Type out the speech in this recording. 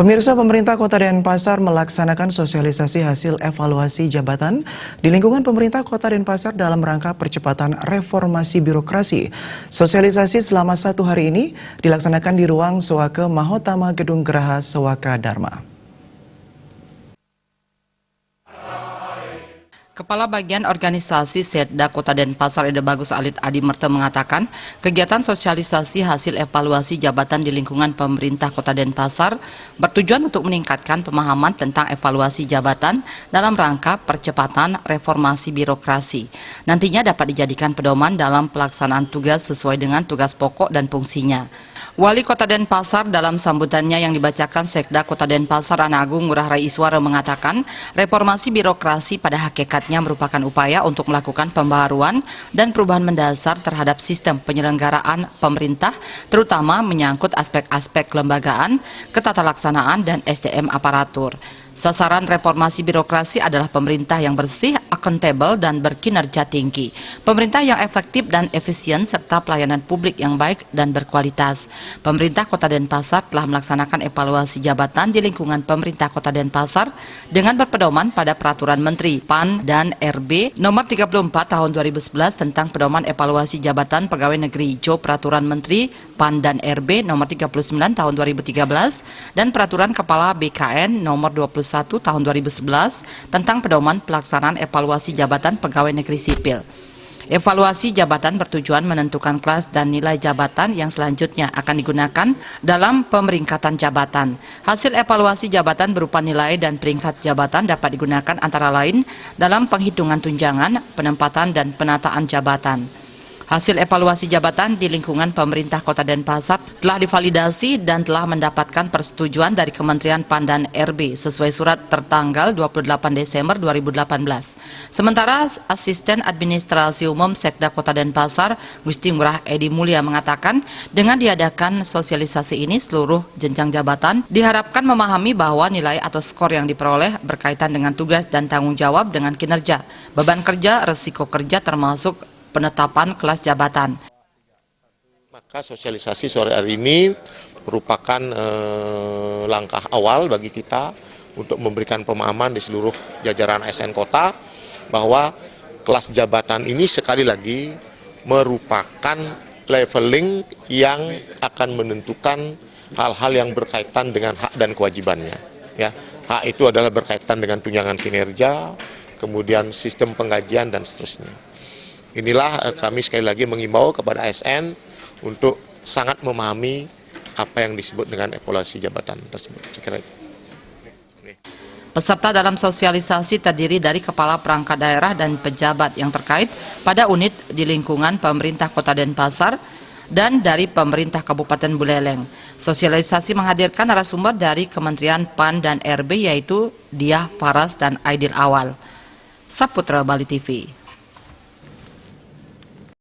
Pemirsa, pemerintah Kota Denpasar melaksanakan sosialisasi hasil evaluasi jabatan di lingkungan pemerintah Kota Denpasar dalam rangka percepatan reformasi birokrasi. Sosialisasi selama 1 hari ini dilaksanakan di ruang Sewake Mahotama Gedung Geraha Sewaka Dharma. Kepala Bagian Organisasi Setda Kota Denpasar Ida Bagus Alit Adi Merte mengatakan, kegiatan sosialisasi hasil evaluasi jabatan di lingkungan pemerintah Kota Denpasar bertujuan untuk meningkatkan pemahaman tentang evaluasi jabatan dalam rangka percepatan reformasi birokrasi. Nantinya dapat dijadikan pedoman dalam pelaksanaan tugas sesuai dengan tugas pokok dan fungsinya. Wali Kota Denpasar dalam sambutannya yang dibacakan Sekda Kota Denpasar Ana Agung Ngurah Rai Iswara mengatakan, reformasi birokrasi pada hakikatnya merupakan upaya untuk melakukan pembaharuan dan perubahan mendasar terhadap sistem penyelenggaraan pemerintah, terutama menyangkut aspek-aspek kelembagaan, ketatalaksanaan, dan SDM aparatur. Sasaran reformasi birokrasi adalah pemerintah yang bersih, akuntabel, dan berkinerja tinggi. Pemerintah yang efektif dan efisien serta pelayanan publik yang baik dan berkualitas. Pemerintah Kota Denpasar telah melaksanakan evaluasi jabatan di lingkungan pemerintah Kota Denpasar dengan berpedoman pada Peraturan Menteri PAN dan RB nomor 34 tahun 2011 tentang pedoman evaluasi jabatan pegawai negeri hijau, Peraturan Menteri PAN dan RB nomor 39 tahun 2013 dan Peraturan Kepala BKN nomor 21 tahun 2011 tentang pedoman pelaksanaan evaluasi jabatan pegawai negeri sipil. Evaluasi jabatan bertujuan menentukan kelas dan nilai jabatan yang selanjutnya akan digunakan dalam pemeringkatan jabatan. Hasil evaluasi jabatan berupa nilai dan peringkat jabatan dapat digunakan antara lain dalam penghitungan tunjangan, penempatan, dan penataan jabatan. Hasil evaluasi jabatan di lingkungan pemerintah Kota Denpasar telah divalidasi dan telah mendapatkan persetujuan dari Kementerian PAN dan RB sesuai surat tertanggal 28 Desember 2018. Sementara Asisten Administrasi Umum Sekda Kota Denpasar, Gusti Ngurah Edi Mulia mengatakan, dengan diadakan sosialisasi ini seluruh jenjang jabatan diharapkan memahami bahwa nilai atau skor yang diperoleh berkaitan dengan tugas dan tanggung jawab dengan kinerja, beban kerja, resiko kerja termasuk penetapan kelas jabatan. Maka sosialisasi sore hari ini merupakan langkah awal bagi kita untuk memberikan pemahaman di seluruh jajaran ASN Kota bahwa kelas jabatan ini sekali lagi merupakan leveling yang akan menentukan hal-hal yang berkaitan dengan hak dan kewajibannya. Ya, hak itu adalah berkaitan dengan tunjangan kinerja, kemudian sistem penggajian dan seterusnya. Inilah kami sekali lagi mengimbau kepada ASN untuk sangat memahami apa yang disebut dengan evaluasi jabatan tersebut. Peserta dalam sosialisasi terdiri dari kepala perangkat daerah dan pejabat yang terkait pada unit di lingkungan pemerintah Kota Denpasar dan dari pemerintah Kabupaten Buleleng. Sosialisasi menghadirkan narasumber dari Kementerian PAN dan RB yaitu Diah Paras dan Aidil Awal. Saputra Bali TV.